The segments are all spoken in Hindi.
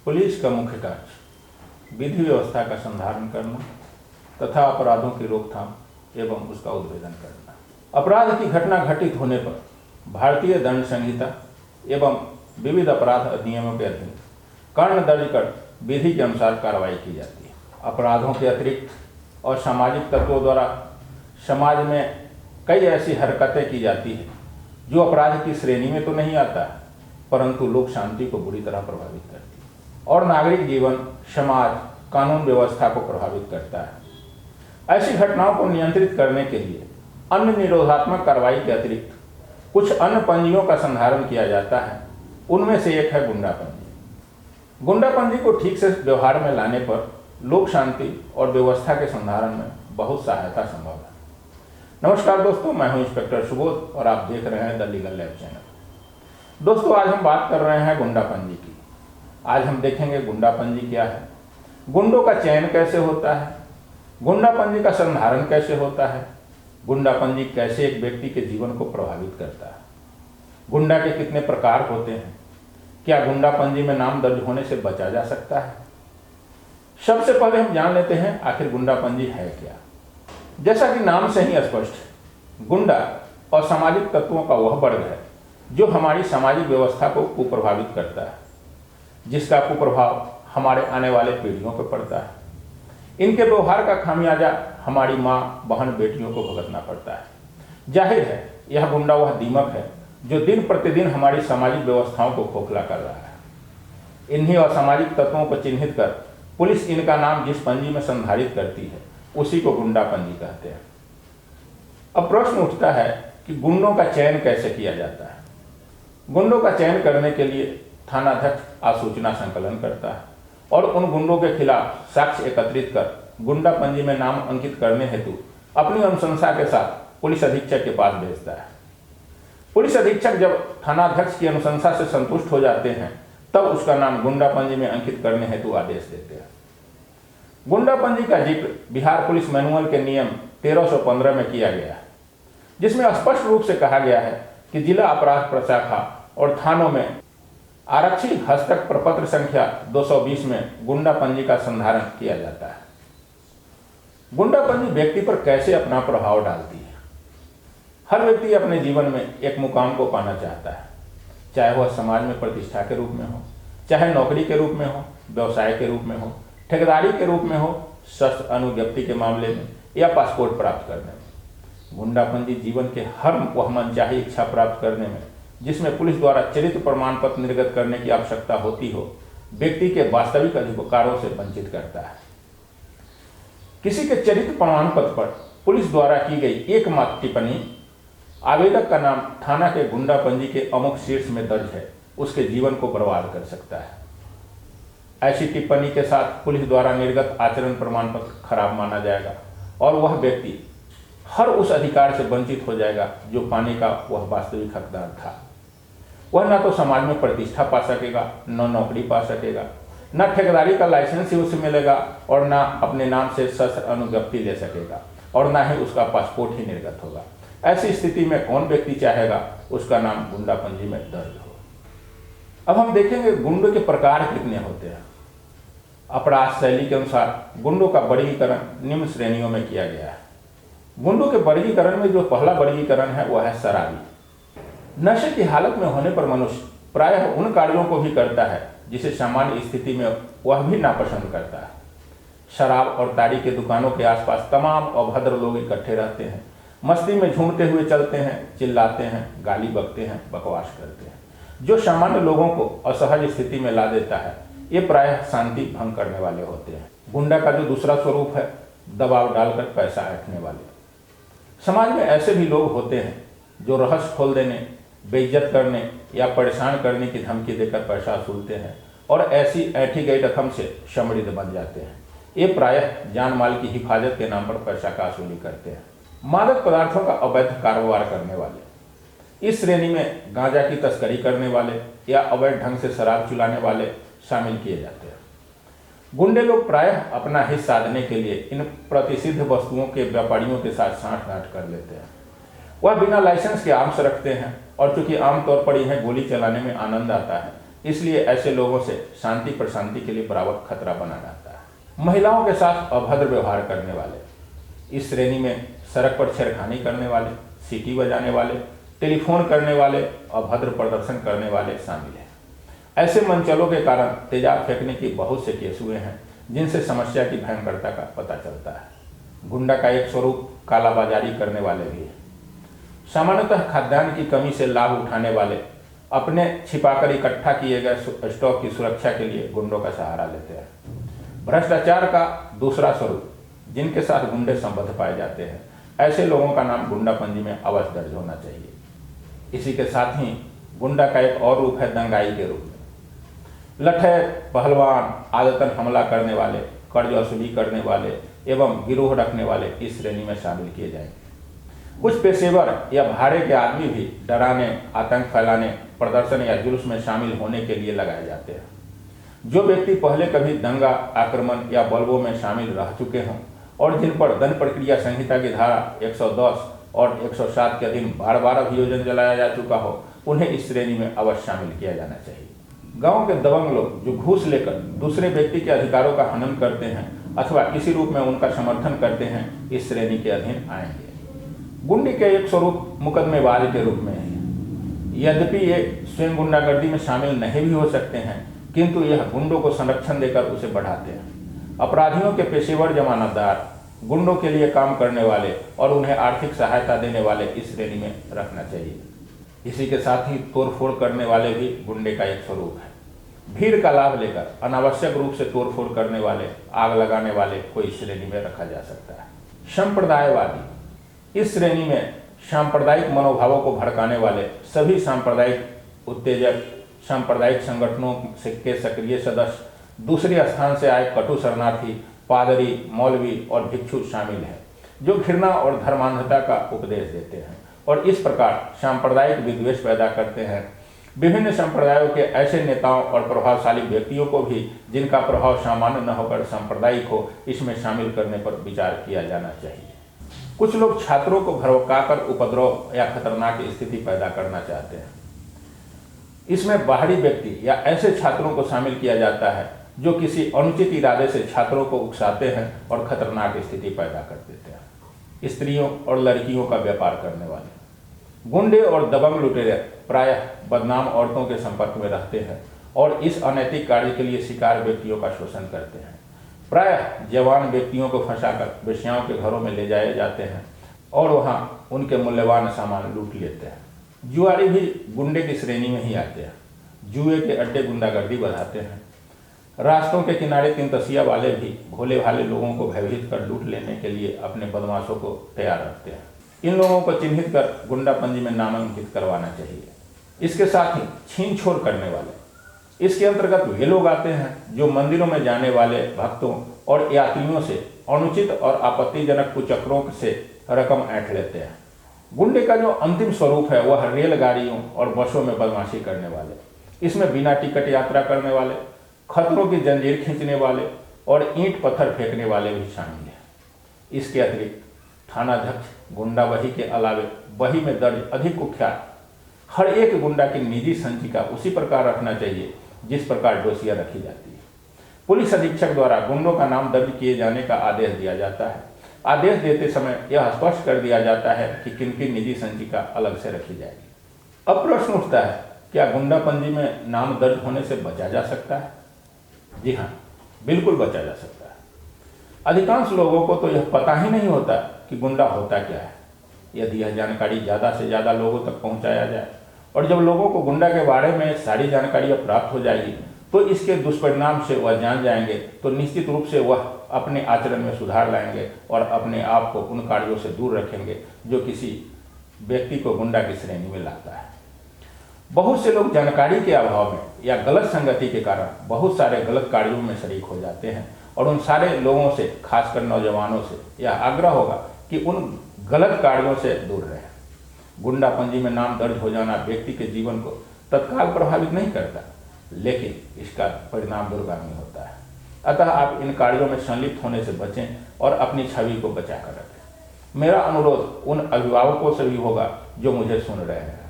पुलिस का मुख्य कार्य विधि व्यवस्था का संधारण करना तथा अपराधों की रोकथाम एवं उसका उद्भेदन करना। अपराध की घटना घटित होने पर भारतीय दंड संहिता एवं विविध अपराध अधिनियमों के अधीन कर्ण दर्ज कर विधि के अनुसार कार्रवाई की जाती है। अपराधों के अतिरिक्त और सामाजिक तत्वों द्वारा समाज में कई ऐसी हरकतें की जाती है जो अपराध की श्रेणी में तो नहीं आता परंतु लोक शांति को बुरी तरह प्रभावित करती है और नागरिक जीवन, समाज, कानून व्यवस्था को प्रभावित करता है। ऐसी घटनाओं को नियंत्रित करने के लिए अन्य निरोधात्मक कार्रवाई के अतिरिक्त कुछ अन्य पंजियों का संधारण किया जाता है। उनमें से एक है गुंडा पंजी। गुंडा पंजी को ठीक से व्यवहार में लाने पर लोक शांति और व्यवस्था के संधारण में बहुत सहायता संभव है। नमस्कार दोस्तों, मैं हूं इंस्पेक्टर सुबोध और आप देख रहे हैं द लीगल लैब चैनल। दोस्तों, आज हम बात कर रहे हैं गुंडा पंजी की। आज हम देखेंगे गुंडा पंजी क्या है, गुंडों का चयन कैसे होता है, गुंडा पंजी का संधारण कैसे होता है, गुंडा पंजी कैसे एक व्यक्ति के जीवन को प्रभावित करता है, गुंडा के कितने प्रकार होते हैं, क्या गुंडा पंजी में नाम दर्ज होने से बचा जा सकता है। सबसे पहले हम जान लेते हैं आखिर गुंडा पंजी है क्या। जैसा कि नाम से ही स्पष्ट है, गुंडा और सामाजिक तत्वों का वह वर्ग है जो हमारी सामाजिक व्यवस्था को कुप्रभावित करता है, जिसका कुप्रभाव हमारे आने वाले पीढ़ियों पर पड़ता है। इनके व्यवहार का खामियाजा हमारी माँ, बहन, बेटियों को भुगतना पड़ता है। जाहिर है यह गुंडा वह दीमक है जो दिन प्रतिदिन हमारी सामाजिक व्यवस्थाओं को खोखला कर रहा है। इन्हीं असामाजिक तत्वों को चिन्हित कर पुलिस इनका नाम जिस पंजी में संधारित करती है उसी को गुंडा पंजी कहते हैं। अब प्रश्न उठता है कि गुंडों का चयन कैसे किया जाता है। गुंडों का चयन करने के लिए थानाध्यक्ष आसूचना संकलन करता है और उन गुंडों के खिलाफ साक्ष्य एकत्रित कर गुंडा पंजी में नाम अंकित करने हेतु अपनी अनुशंसा के साथ पुलिस अधीक्षक के पास भेजता है। पुलिस अधीक्षक जब थानाध्यक्ष की अनुशंसा से संतुष्ट हो जाते हैं तब उसका नाम गुंडा पंजी में अंकित करने हेतु आदेश देते हैं। गुंडा पंजी का जिक्र बिहार पुलिस मैनुअल के नियम 1315 में किया गया है, जिसमें स्पष्ट रूप से कहा गया है कि जिला अपराध प्रशाखा और थानों में आरक्षी हस्तक प्रपत्र संख्या 220 में गुंडा पंजी का संधारण किया जाता है। गुंडा पंजी व्यक्ति पर कैसे अपना प्रभाव डालती है। हर व्यक्ति अपने जीवन में एक मुकाम को पाना चाहता है, चाहे वह समाज में प्रतिष्ठा के रूप में हो, चाहे नौकरी के रूप में हो, व्यवसाय के रूप में हो, ठेकेदारी के रूप में हो, शस्त्र अनुज्ञप्ति के मामले में या पासपोर्ट प्राप्त करने में। गुंडा पंजी जीवन के हर वह मनचाही इच्छा प्राप्त करने में, जिसमें पुलिस द्वारा चरित्र प्रमाण पत्र निर्गत करने की आवश्यकता होती हो, व्यक्ति के वास्तविक अधिकारों से वंचित करता है। किसी के चरित्र प्रमाण पत्र पर पुलिस द्वारा की गई एकमात्र टिप्पणी, आवेदक का नाम थाना के गुंडा पंजी के अमुक शीर्ष में दर्ज है, उसके जीवन को बर्बाद कर सकता है। ऐसी टिप्पणी के साथ पुलिस द्वारा निर्गत आचरण प्रमाण पत्र खराब माना जाएगा और वह व्यक्ति हर उस अधिकार से वंचित हो जाएगा जो पाने का वह वास्तविक हकदार था। वह न तो समाज में प्रतिष्ठा पा सकेगा, न नौकरी पा सकेगा, न ठेकेदारी का लाइसेंस ही उसे मिलेगा और न अपने नाम से शस्त्र अनुज्ञप्ति ले सकेगा और न ही उसका पासपोर्ट ही निर्गत होगा। ऐसी स्थिति में कौन व्यक्ति चाहेगा उसका नाम गुंडा पंजी में दर्ज हो। अब हम देखेंगे गुंडों के प्रकार कितने होते हैं। अपराध शैली के अनुसार गुंडों का वर्गीकरण निम्न श्रेणियों में किया गया है। गुंडों के वर्गीकरण में जो पहला वर्गीकरण है वह है शराबी। नशे की हालत में होने पर मनुष्य प्रायः उन कार्यों को भी करता है जिसे सामान्य स्थिति में वह भी नापसंद करता है। शराब और ताड़ी के दुकानों के आसपास तमाम अभद्र लोग इकट्ठे रहते हैं, मस्ती में झूमते हुए चलते हैं, चिल्लाते हैं, गाली बकते हैं, बकवास करते हैं, जो सामान्य लोगों को असहज स्थिति में ला देता है। ये प्रायः शांति भंग करने वाले होते हैं। गुंडा का जो दूसरा स्वरूप है, दबाव डालकर पैसा ऐंठने वाले। समाज में ऐसे भी लोग होते हैं जो रहस्य खोल देने, बेइज्जत करने या परेशान करने की धमकी देकर पैसा वसूलते हैं और ऐसी ऐंठी गई रकम से समृद्ध बन जाते हैं। ये प्रायः जान माल की हिफाजत के नाम पर पैसा का वसूली करते हैं। मादक पदार्थों का अवैध कारोबार करने वाले, इस श्रेणी में गांजा की तस्करी करने वाले या अवैध ढंग से शराब चुलाने वाले शामिल किए जाते हैं। गुंडे लोग प्रायः अपना हित साधने के लिए इन प्रतिसिद्ध वस्तुओं के व्यापारियों के साथ साठगांठ कर लेते हैं। वह बिना लाइसेंस के आर्म्स रखते हैं और चूंकि आमतौर पर इन्हें गोली चलाने में आनंद आता है, इसलिए ऐसे लोगों से शांति प्रशांति के लिए बराबर खतरा बना रहता है। महिलाओं के साथ अभद्र व्यवहार करने वाले, इस श्रेणी में सड़क पर छेड़खानी करने वाले, सीटी बजाने वाले, टेलीफोन करने वाले, अभद्र प्रदर्शन करने वाले शामिल हैं। ऐसे मंचलों के कारण तेजाब फेंकने की बहुत से केस हुए हैं, जिनसे समस्या की भयंकरता का पता चलता है। गुंडा का एक स्वरूप कालाबाजारी करने वाले भी है। सामान्यतः खाद्यान्न की कमी से लाभ उठाने वाले अपने छिपाकर इकट्ठा किए गए स्टॉक की सुरक्षा के लिए गुंडों का सहारा लेते हैं। भ्रष्टाचार का दूसरा स्वरूप, जिनके साथ गुंडे संबद्ध पाए जाते हैं, ऐसे लोगों का नाम गुंडा पंजी में अवश्य दर्ज होना चाहिए। इसी के साथ ही गुंडा का एक और रूप है दंगाई के रूप में। लठैत, पहलवान, आदतन हमला करने वाले, कर्ज वसूली करने वाले एवं गिरोह रखने वाले इस श्रेणी में शामिल किए जाएंगे। कुछ पेशेवर या भाड़े के आदमी भी डराने, आतंक फैलाने, प्रदर्शन या जुलूस में शामिल होने के लिए लगाए जाते हैं। जो व्यक्ति पहले कभी दंगा, आक्रमण या बलवों में शामिल रह चुके हों और जिन पर दंड प्रक्रिया संहिता की धारा 110 और 107 के अधीन बार बार अभियोजन चलाया जा चुका हो, उन्हें इस श्रेणी में अवश्य शामिल किया जाना चाहिए। गांव के दबंग लोग जो घूस लेकर दूसरे व्यक्ति के अधिकारों का हनन करते हैं अथवा किसी रूप में उनका समर्थन करते हैं, इस श्रेणी के अधीन आएंगे। गुंडे के एक स्वरूप मुकदमेबाज के रूप में है। यद्यपि ये स्वयं गुंडागर्दी में शामिल नहीं भी हो सकते हैं, किंतु यह गुंडों को संरक्षण देकर उसे बढ़ाते हैं। अपराधियों के पेशेवर जमानतदार गुंडों के लिए काम करने वाले और उन्हें आर्थिक सहायता देने वाले इस श्रेणी में रखना चाहिए। इसी के साथ ही तोड़फोड़ करने वाले भी गुंडे का एक स्वरूप है। भीड़ का लाभ लेकर अनावश्यक रूप से तोड़फोड़ करने वाले, आग लगाने वाले को इस श्रेणी में रखा जा सकता है। संप्रदायवादी, इस श्रेणी में सांप्रदायिक मनोभावों को भड़काने वाले सभी सांप्रदायिक उत्तेजक, सांप्रदायिक संगठनों के सक्रिय सदस्य, दूसरे स्थान से आए कटु शरणार्थी, पादरी, मौलवी और भिक्षु शामिल हैं, जो घृणा और धर्मांधता का उपदेश देते हैं और इस प्रकार सांप्रदायिक विद्वेष पैदा करते हैं। विभिन्न संप्रदायों के ऐसे नेताओं और प्रभावशाली व्यक्तियों को भी, जिनका प्रभाव सामान्य न होकर सांप्रदायिक हो, इसमें शामिल करने पर विचार किया जाना चाहिए। कुछ लोग छात्रों को भड़काकर उपद्रव या खतरनाक स्थिति पैदा करना चाहते हैं। इसमें बाहरी व्यक्ति या ऐसे छात्रों को शामिल किया जाता है जो किसी अनुचित इरादे से छात्रों को उकसाते हैं और खतरनाक स्थिति पैदा कर देते हैं। स्त्रियों और लड़कियों का व्यापार करने वाले गुंडे और दबंग लुटेरे प्रायः बदनाम औरतों के संपर्क में रहते हैं और इस अनैतिक कार्य के लिए शिकार व्यक्तियों का शोषण करते हैं। प्रायः जवान व्यक्तियों को फंसाकर वेश्याओं के घरों में ले जाए जाते हैं और वहां उनके मूल्यवान सामान लूट लेते हैं। जुआरी भी गुंडे की श्रेणी में ही आते हैं। जुए के अड्डे गुंडागर्दी बढ़ाते हैं। रास्तों के किनारे तीन तसिया वाले भी भोले भाले लोगों को भयभीत कर लूट लेने के लिए अपने बदमाशों को तैयार रखते हैं। इन लोगों को चिन्हित कर गुंडा पंजी में नामांकित करवाना चाहिए। इसके साथ ही छीन छोड़ करने वाले, इसके अंतर्गत वे लोग आते हैं जो मंदिरों में जाने वाले भक्तों और यात्रियों से अनुचित और आपत्तिजनक कुचक्रों से रकम ऐंठ लेते हैं। गुंडे का जो अंतिम स्वरूप है वह रेलगाड़ियों और बसों में बदमाशी करने वाले, इसमें बिना टिकट यात्रा करने वाले, खतरों की जंजीर खींचने वाले और ईंट पत्थर फेंकने वाले भी शामिल हैं। इसके अतिरिक्त थानाध्यक्ष गुंडा बही के अलावे बही में दर्ज अधिक कुख्यात हर एक गुंडा की निजी संचिका उसी प्रकार रखना चाहिए जिस प्रकार डोसिया रखी जाती है। पुलिस अधीक्षक द्वारा गुंडों का नाम दर्ज किए जाने का आदेश दिया जाता है। आदेश देते समय यह स्पष्ट कर दिया जाता है कि किन किन निजी संचिका अलग से रखी जाएगी। अब प्रश्न उठता है, क्या गुंडा पंजी में नाम दर्ज होने से बचा जा सकता है? जी हाँ, बिल्कुल बचा जा सकता है। अधिकांश लोगों को तो यह पता ही नहीं होता कि गुंडा होता क्या है। यदि यह जानकारी ज़्यादा से ज़्यादा लोगों तक पहुंचाया जाए और जब लोगों को गुंडा के बारे में सारी जानकारियाँ प्राप्त हो जाएगी तो इसके दुष्परिणाम से वह जान जाएंगे, तो निश्चित रूप से वह अपने आचरण में सुधार लाएंगे और अपने आप को उन कार्यों से दूर रखेंगे जो किसी व्यक्ति को गुंडा की श्रेणी में लाता है। बहुत से लोग जानकारी के अभाव में या गलत संगति के कारण बहुत सारे गलत कार्यों में शरीक हो जाते हैं और उन सारे लोगों से, खासकर नौजवानों से यह आग्रह होगा कि उन गलत कार्यों से दूर रहें। गुंडा पंजी में नाम दर्ज हो जाना व्यक्ति के जीवन को तत्काल प्रभावित नहीं करता, लेकिन इसका परिणाम दूरगामी होता है। अतः आप इन कार्यों में संलिप्त होने से बचें और अपनी छवि को बचा कर रखें। मेरा अनुरोध उन अभिभावकों से भी होगा जो मुझे सुन रहे हैं।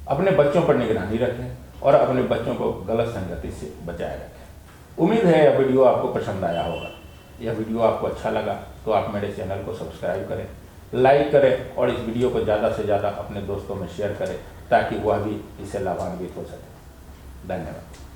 अपने बच्चों पर निगरानी रखें और अपने बच्चों को गलत संगति से बचाए रखें। उम्मीद है यह वीडियो आपको पसंद आया होगा। यह वीडियो आपको अच्छा लगा तो आप मेरे चैनल को सब्सक्राइब करें, लाइक करें और इस वीडियो को ज़्यादा से ज़्यादा अपने दोस्तों में शेयर करें ताकि वह भी इससे लाभान्वित हो सके। धन्यवाद।